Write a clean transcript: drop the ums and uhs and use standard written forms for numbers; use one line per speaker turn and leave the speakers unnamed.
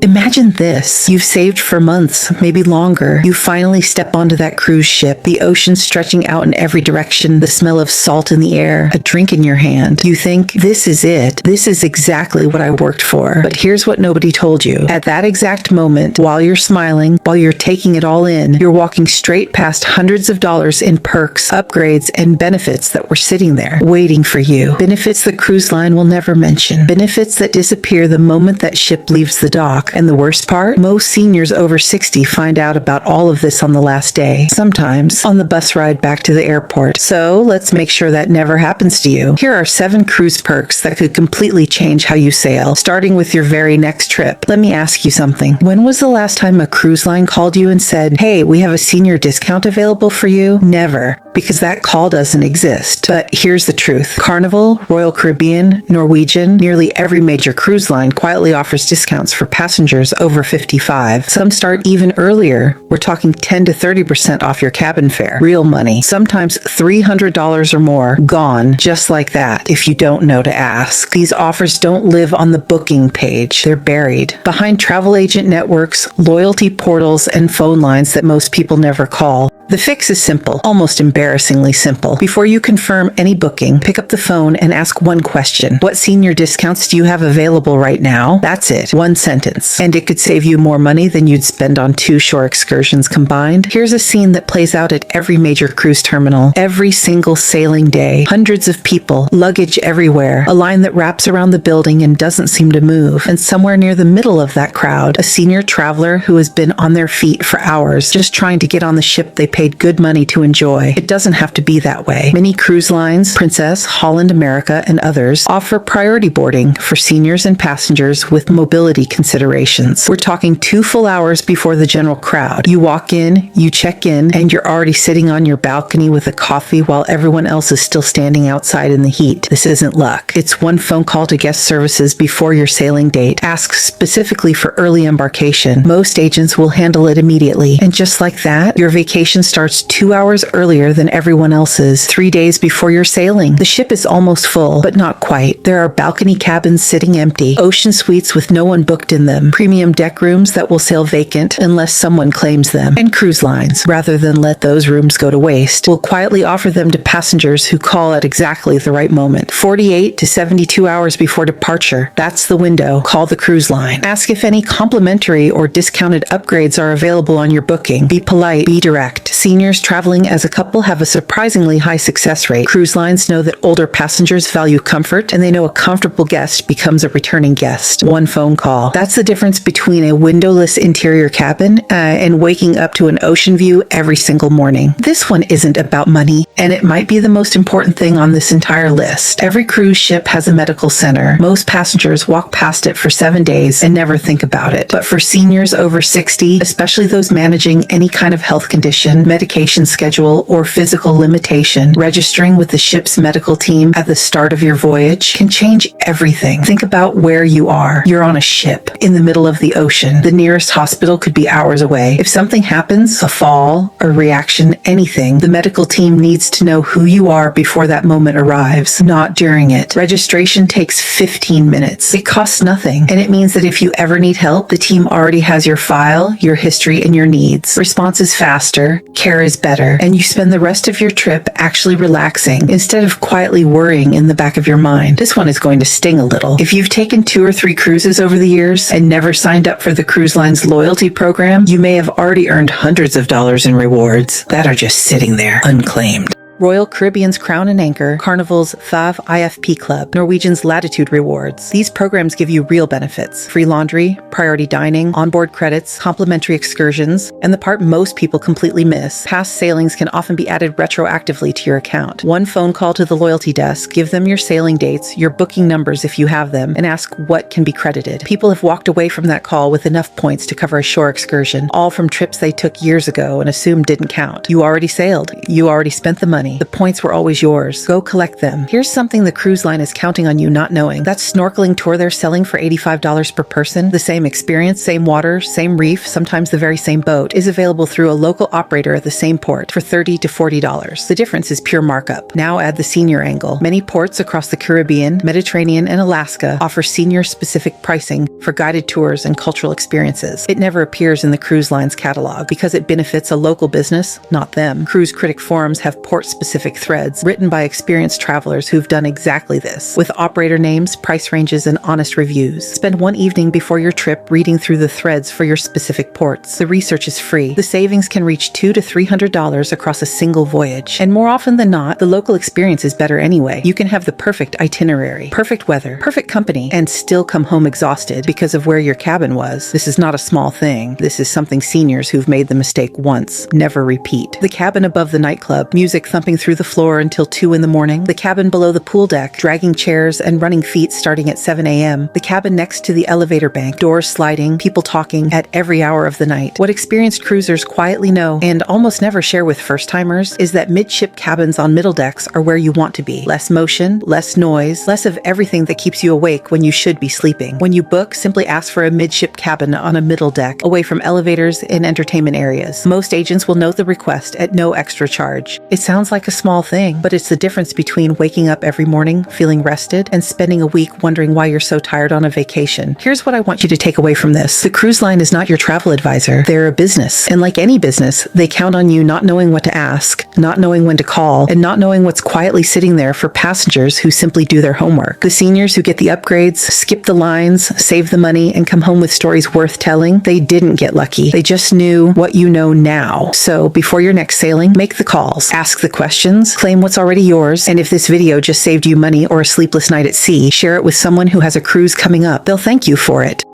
Imagine this. You've saved for months, maybe longer. You finally step onto that cruise ship, the ocean stretching out in every direction, the smell of salt in the air, a drink in your hand. You think, this is it. This is exactly what I worked for. But here's what nobody told you. At that exact moment, while you're smiling, while you're taking it all in, you're walking straight past hundreds of dollars in perks, upgrades, and benefits that were sitting there, waiting for you. Benefits the cruise line will never mention. Benefits that disappear the moment that ship leaves the dock. And the worst part? Most seniors over 60 find out about all of this on the last day, sometimes on the bus ride back to the airport. So let's make sure that never happens to you. Here are 7 cruise perks that could completely change how you sail, starting with your very next trip. Let me ask you something. When was the last time a cruise line called you and said, hey, we have a senior discount available for you? Never, because that call doesn't exist. But here's the truth. Carnival, Royal Caribbean, Norwegian, nearly every major cruise line quietly offers discounts for passengers over 55. Some start even earlier. We're talking 10 to 30% off your cabin fare. Real money. Sometimes $300 or more. Gone. Just like that. If you don't know to ask. These offers don't live on the booking page. They're buried behind travel agent networks, loyalty portals, and phone lines that most people never call. The fix is simple, almost embarrassingly simple. Before you confirm any booking, pick up the phone and ask one question. What senior discounts do you have available right now? That's it. One sentence. And it could save you more money than you'd spend on 2 shore excursions combined. Here's a scene that plays out at every major cruise terminal. Every single sailing day. Hundreds of people. Luggage everywhere. A line that wraps around the building and doesn't seem to move. And somewhere near the middle of that crowd, a senior traveler who has been on their feet for hours, just trying to get on the ship they paid good money to enjoy. It doesn't have to be that way. Many cruise lines, Princess, Holland America, and others offer priority boarding for seniors and passengers with mobility considerations. We're talking 2 full hours before the general crowd. You walk in, you check in, and you're already sitting on your balcony with a coffee while everyone else is still standing outside in the heat. This isn't luck. It's one phone call to guest services before your sailing date. Ask specifically for early embarkation. Most agents will handle it immediately. And just like that, your vacation starts 2 hours earlier than everyone else's, 3 days before you're sailing. The ship is almost full, but not quite. There are balcony cabins sitting empty, ocean suites with no one booked in them, premium deck rooms that will sail vacant unless someone claims them, and cruise lines, rather than let those rooms go to waste, will quietly offer them to passengers who call at exactly the right moment. 48 to 72 hours before departure. That's the window. Call the cruise line. Ask if any complimentary or discounted upgrades are available on your booking. Be polite. Be direct. Seniors traveling as a couple have a surprisingly high success rate. Cruise lines know that older passengers value comfort, and they know a comfortable guest becomes a returning guest. One phone call. That's the difference between a windowless interior cabin and waking up to an ocean view every single morning. This one isn't about money, and it might be the most important thing on this entire list. Every cruise ship has a medical center. Most passengers walk past it for 7 days and never think about it. But for seniors over 60, especially those managing any kind of health condition, medication schedule, or physical limitation, registering with the ship's medical team at the start of your voyage can change everything. Think about where you are. You're on a ship in the middle of the ocean. The nearest hospital could be hours away. If something happens, a fall, a reaction, anything, the medical team needs to know who you are before that moment arrives, not during it. Registration takes 15 minutes. It costs nothing, and it means that if you ever need help, the team already has your file, your history, and your needs. Response is faster, care is better, and you spend the rest of your trip actually relaxing instead of quietly worrying in the back of your mind. This one is going to sting a little. If you've taken 2 or 3 cruises over the years and never signed up for the cruise line's loyalty program, you may have already earned hundreds of dollars in rewards that are just sitting there unclaimed. Royal Caribbean's Crown and Anchor, Carnival's FAV IFP Club, Norwegian's Latitude Rewards. These programs give you real benefits. Free laundry, priority dining, onboard credits, complimentary excursions, and the part most people completely miss. Past sailings can often be added retroactively to your account. One phone call to the loyalty desk, give them your sailing dates, your booking numbers if you have them, and ask what can be credited. People have walked away from that call with enough points to cover a shore excursion, all from trips they took years ago and assumed didn't count. You already sailed. You already spent the money. money. The points were always yours. Go collect them. Here's something the cruise line is counting on you not knowing. That snorkeling tour they're selling for $85 per person, the same experience, same water, same reef, sometimes the very same boat, is available through a local operator at the same port for $30 to $40. The difference is pure markup. Now add the senior angle. Many ports across the Caribbean, Mediterranean, and Alaska offer senior-specific pricing for guided tours and cultural experiences. It never appears in the cruise line's catalog because it benefits a local business, not them. Cruise critic forums have port-specific threads written by experienced travelers who've done exactly this, with operator names, price ranges, and honest reviews. Spend one evening before your trip reading through the threads for your specific ports. The research is free. The savings can reach $200 to $300 across a single voyage. And more often than not, the local experience is better anyway. You can have the perfect itinerary, perfect weather, perfect company, and still come home exhausted because of where your cabin was. This is not a small thing. This is something seniors who've made the mistake once never repeat. The cabin above the nightclub, music thumping through the floor until 2 in the morning. The cabin below the pool deck, dragging chairs and running feet starting at 7 a.m. The cabin next to the elevator bank, doors sliding, people talking at every hour of the night. What experienced cruisers quietly know and almost never share with first-timers is that midship cabins on middle decks are where you want to be. Less motion, less noise, less of everything that keeps you awake when you should be sleeping. When you book, simply ask for a midship cabin on a middle deck, away from elevators and entertainment areas. Most agents will note the request at no extra charge. It sounds like a small thing, but it's the difference between waking up every morning feeling rested and spending a week wondering why you're so tired on a vacation. Here's what I want you to take away from this. The cruise line is not your travel advisor. They're a business. And like any business, they count on you not knowing what to ask, not knowing when to call, and not knowing what's quietly sitting there for passengers who simply do their homework. The seniors who get the upgrades, skip the lines, save the money, and come home with stories worth telling, they didn't get lucky. They just knew what you know now. So before your next sailing, make the calls, ask the questions, claim what's already yours, and if this video just saved you money or a sleepless night at sea, share it with someone who has a cruise coming up. They'll thank you for it.